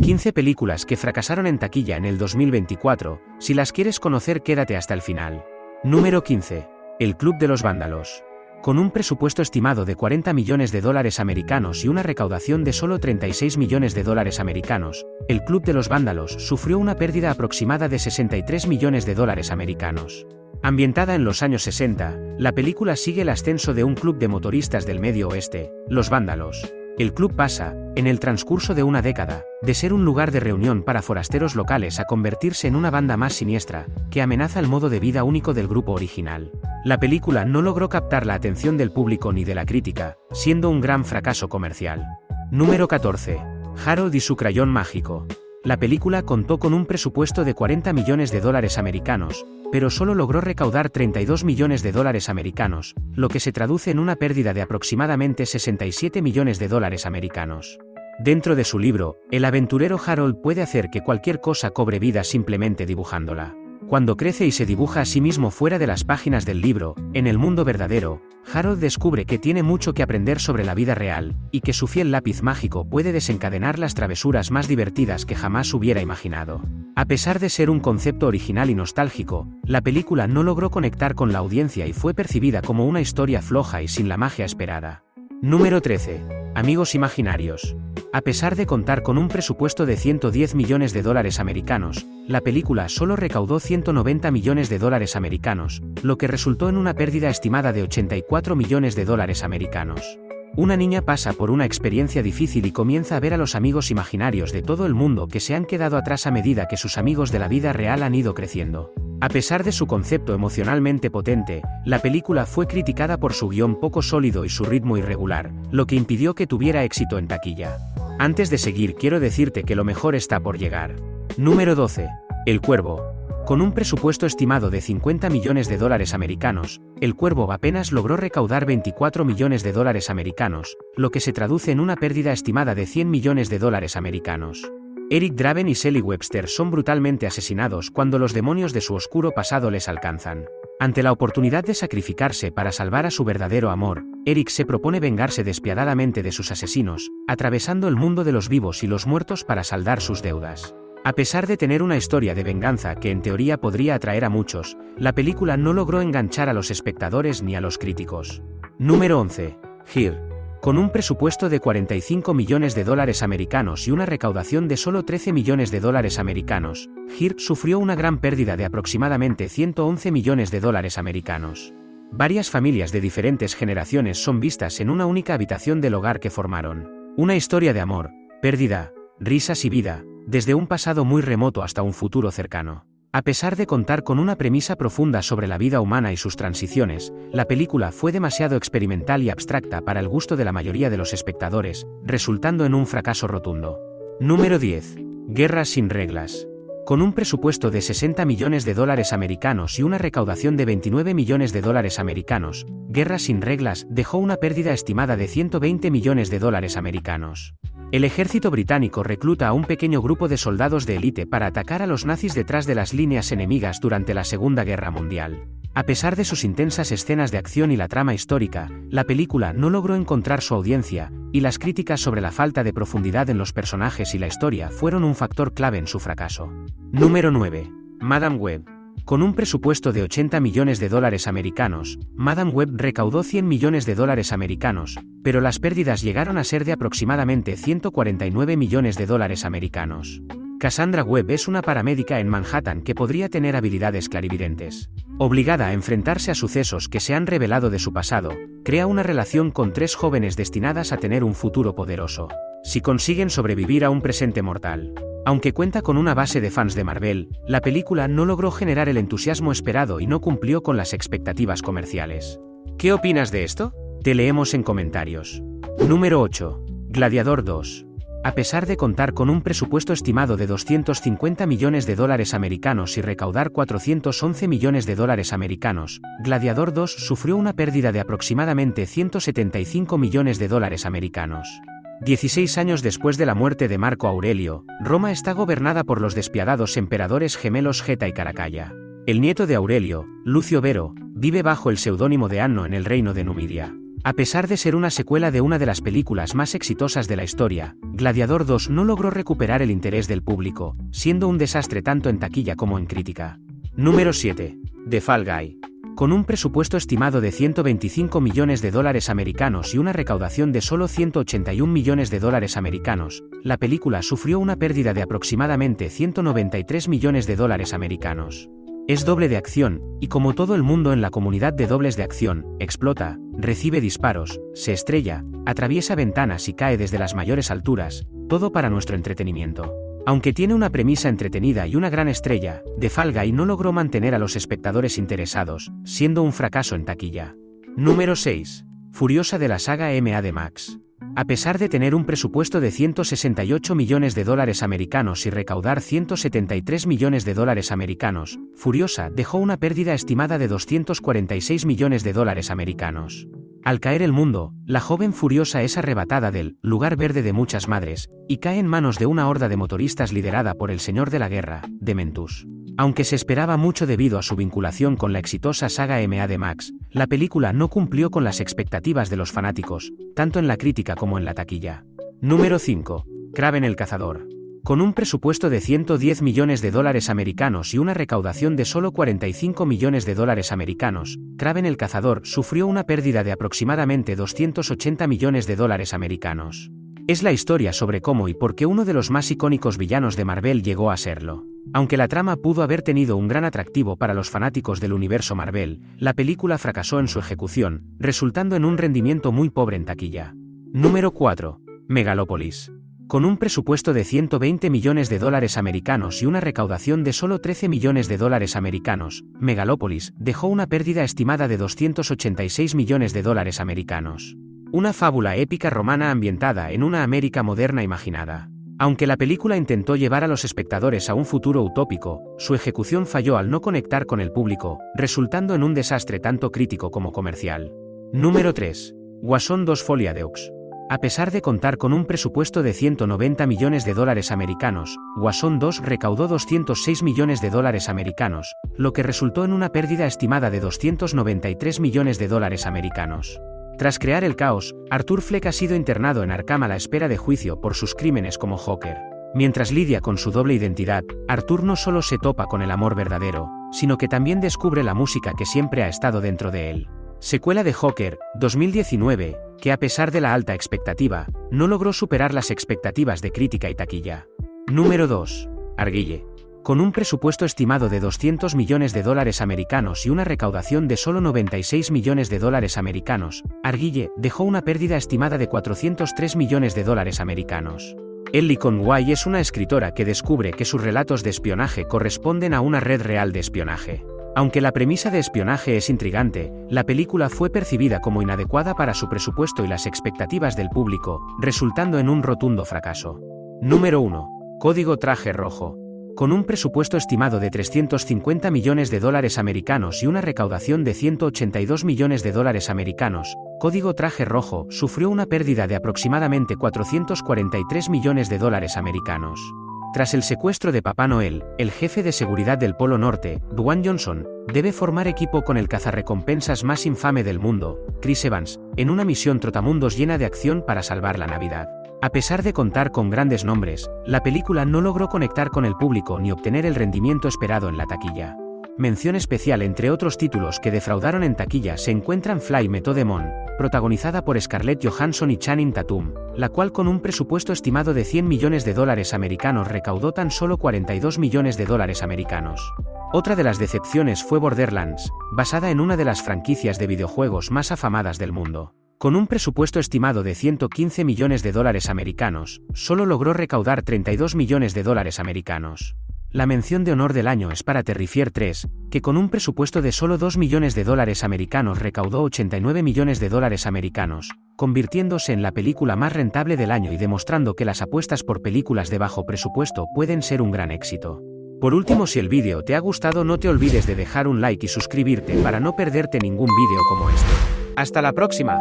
15 películas que fracasaron en taquilla en el 2024, si las quieres conocer quédate hasta el final. Número 15. El Club de los Vándalos. Con un presupuesto estimado de 40 millones de dólares americanos y una recaudación de solo 36 millones de dólares americanos, El Club de los Vándalos sufrió una pérdida aproximada de 63 millones de dólares americanos. Ambientada en los años 60, la película sigue el ascenso de un club de motoristas del Medio Oeste, los Vándalos. El club pasa, en el transcurso de una década, de ser un lugar de reunión para forasteros locales a convertirse en una banda más siniestra, que amenaza el modo de vida único del grupo original. La película no logró captar la atención del público ni de la crítica, siendo un gran fracaso comercial. Número 14. Harold y su crayón mágico. La película contó con un presupuesto de 40 millones de dólares americanos, pero solo logró recaudar 32 millones de dólares americanos, lo que se traduce en una pérdida de aproximadamente 67 millones de dólares americanos. Dentro de su libro, el aventurero Harold puede hacer que cualquier cosa cobre vida simplemente dibujándola. Cuando crece y se dibuja a sí mismo fuera de las páginas del libro, en el mundo verdadero, Harold descubre que tiene mucho que aprender sobre la vida real, y que su fiel lápiz mágico puede desencadenar las travesuras más divertidas que jamás hubiera imaginado. A pesar de ser un concepto original y nostálgico, la película no logró conectar con la audiencia y fue percibida como una historia floja y sin la magia esperada. Número 13. Amigos imaginarios. A pesar de contar con un presupuesto de 110 millones de dólares americanos, la película solo recaudó 190 millones de dólares americanos, lo que resultó en una pérdida estimada de 84 millones de dólares americanos. Una niña pasa por una experiencia difícil y comienza a ver a los amigos imaginarios de todo el mundo que se han quedado atrás a medida que sus amigos de la vida real han ido creciendo. A pesar de su concepto emocionalmente potente, la película fue criticada por su guión poco sólido y su ritmo irregular, lo que impidió que tuviera éxito en taquilla. Antes de seguir quiero decirte que lo mejor está por llegar. Número 12. El Cuervo. Con un presupuesto estimado de 50 millones de dólares americanos, El Cuervo apenas logró recaudar 24 millones de dólares americanos, lo que se traduce en una pérdida estimada de 100 millones de dólares americanos. Eric Draven y Sally Webster son brutalmente asesinados cuando los demonios de su oscuro pasado les alcanzan. Ante la oportunidad de sacrificarse para salvar a su verdadero amor, Eric se propone vengarse despiadadamente de sus asesinos, atravesando el mundo de los vivos y los muertos para saldar sus deudas. A pesar de tener una historia de venganza que en teoría podría atraer a muchos, la película no logró enganchar a los espectadores ni a los críticos. Número 11. Here. Con un presupuesto de 45 millones de dólares americanos y una recaudación de solo 13 millones de dólares americanos, Here sufrió una gran pérdida de aproximadamente 111 millones de dólares americanos. Varias familias de diferentes generaciones son vistas en una única habitación del hogar que formaron. Una historia de amor, pérdida, risas y vida, desde un pasado muy remoto hasta un futuro cercano. A pesar de contar con una premisa profunda sobre la vida humana y sus transiciones, la película fue demasiado experimental y abstracta para el gusto de la mayoría de los espectadores, resultando en un fracaso rotundo. Número 10. Guerras sin reglas. Con un presupuesto de 60 millones de dólares americanos y una recaudación de 29 millones de dólares americanos, Guerras sin reglas dejó una pérdida estimada de 120 millones de dólares americanos. El ejército británico recluta a un pequeño grupo de soldados de élite para atacar a los nazis detrás de las líneas enemigas durante la Segunda Guerra Mundial. A pesar de sus intensas escenas de acción y la trama histórica, la película no logró encontrar su audiencia, y las críticas sobre la falta de profundidad en los personajes y la historia fueron un factor clave en su fracaso. Número 9. Madame Web. Con un presupuesto de 80 millones de dólares americanos, Madame Web recaudó 100 millones de dólares americanos, pero las pérdidas llegaron a ser de aproximadamente 149 millones de dólares americanos. Cassandra Webb es una paramédica en Manhattan que podría tener habilidades clarividentes. Obligada a enfrentarse a sucesos que se han revelado de su pasado, crea una relación con tres jóvenes destinadas a tener un futuro poderoso, si consiguen sobrevivir a un presente mortal. Aunque cuenta con una base de fans de Marvel, la película no logró generar el entusiasmo esperado y no cumplió con las expectativas comerciales. ¿Qué opinas de esto? Te leemos en comentarios. Número 8. Gladiador 2. A pesar de contar con un presupuesto estimado de 250 millones de dólares americanos y recaudar 411 millones de dólares americanos, Gladiador 2 sufrió una pérdida de aproximadamente 175 millones de dólares americanos. 16 años después de la muerte de Marco Aurelio, Roma está gobernada por los despiadados emperadores gemelos Geta y Caracalla. El nieto de Aurelio, Lucio Vero, vive bajo el seudónimo de Anno en el reino de Numidia. A pesar de ser una secuela de una de las películas más exitosas de la historia, Gladiador 2 no logró recuperar el interés del público, siendo un desastre tanto en taquilla como en crítica. Número 7. The Fall Guy. Con un presupuesto estimado de 125 millones de dólares americanos y una recaudación de solo 181 millones de dólares americanos, la película sufrió una pérdida de aproximadamente 193 millones de dólares americanos. Es doble de acción, y como todo el mundo en la comunidad de dobles de acción, explota, recibe disparos, se estrella, atraviesa ventanas y cae desde las mayores alturas, todo para nuestro entretenimiento. Aunque tiene una premisa entretenida y una gran estrella, The Fall Guy no logró mantener a los espectadores interesados, siendo un fracaso en taquilla. Número 6. Furiosa de la saga Mad Max. A pesar de tener un presupuesto de 168 millones de dólares americanos y recaudar 173 millones de dólares americanos, Furiosa dejó una pérdida estimada de 246 millones de dólares americanos. Al caer el mundo, la joven Furiosa es arrebatada del lugar verde de muchas madres, y cae en manos de una horda de motoristas liderada por el señor de la guerra, Dementus. Aunque se esperaba mucho debido a su vinculación con la exitosa saga Mad Max, la película no cumplió con las expectativas de los fanáticos, tanto en la crítica como en la taquilla. Número 5. Kraven el Cazador. Con un presupuesto de 110 millones de dólares americanos y una recaudación de solo 45 millones de dólares americanos, Kraven el Cazador sufrió una pérdida de aproximadamente 280 millones de dólares americanos. Es la historia sobre cómo y por qué uno de los más icónicos villanos de Marvel llegó a serlo. Aunque la trama pudo haber tenido un gran atractivo para los fanáticos del universo Marvel, la película fracasó en su ejecución, resultando en un rendimiento muy pobre en taquilla. Número 4. Megalopolis. Con un presupuesto de 120 millones de dólares americanos y una recaudación de solo 13 millones de dólares americanos, Megalopolis dejó una pérdida estimada de 286 millones de dólares americanos. Una fábula épica romana ambientada en una América moderna imaginada. Aunque la película intentó llevar a los espectadores a un futuro utópico, su ejecución falló al no conectar con el público, resultando en un desastre tanto crítico como comercial. Número 3. Guasón 2 Folia Deux. A pesar de contar con un presupuesto de 190 millones de dólares americanos, Guasón 2 recaudó 206 millones de dólares americanos, lo que resultó en una pérdida estimada de 293 millones de dólares americanos. Tras crear el caos, Arthur Fleck ha sido internado en Arkham a la espera de juicio por sus crímenes como Joker. Mientras lidia con su doble identidad, Arthur no solo se topa con el amor verdadero, sino que también descubre la música que siempre ha estado dentro de él. Secuela de Joker, 2019, que a pesar de la alta expectativa, no logró superar las expectativas de crítica y taquilla. Número 2. Arguille. Con un presupuesto estimado de 200 millones de dólares americanos y una recaudación de solo 96 millones de dólares americanos, Arguille dejó una pérdida estimada de 403 millones de dólares americanos. Ellie Conway es una escritora que descubre que sus relatos de espionaje corresponden a una red real de espionaje. Aunque la premisa de espionaje es intrigante, la película fue percibida como inadecuada para su presupuesto y las expectativas del público, resultando en un rotundo fracaso. Número 1. Código Traje Rojo. Con un presupuesto estimado de 350 millones de dólares americanos y una recaudación de 182 millones de dólares americanos, Código Traje Rojo sufrió una pérdida de aproximadamente 443 millones de dólares americanos. Tras el secuestro de Papá Noel, el jefe de seguridad del Polo Norte, Dwayne Johnson, debe formar equipo con el cazarrecompensas más infame del mundo, Chris Evans, en una misión trotamundos llena de acción para salvar la Navidad. A pesar de contar con grandes nombres, la película no logró conectar con el público ni obtener el rendimiento esperado en la taquilla. Mención especial entre otros títulos que defraudaron en taquilla se encuentran Fly Me to the Moon, protagonizada por Scarlett Johansson y Channing Tatum, la cual con un presupuesto estimado de 100 millones de dólares americanos recaudó tan solo 42 millones de dólares americanos. Otra de las decepciones fue Borderlands, basada en una de las franquicias de videojuegos más afamadas del mundo. Con un presupuesto estimado de 115 millones de dólares americanos, solo logró recaudar 32 millones de dólares americanos. La mención de honor del año es para Terrifier 3, que con un presupuesto de solo 2 millones de dólares americanos recaudó 89 millones de dólares americanos, convirtiéndose en la película más rentable del año y demostrando que las apuestas por películas de bajo presupuesto pueden ser un gran éxito. Por último, si el vídeo te ha gustado, no te olvides de dejar un like y suscribirte para no perderte ningún vídeo como este. ¡Hasta la próxima!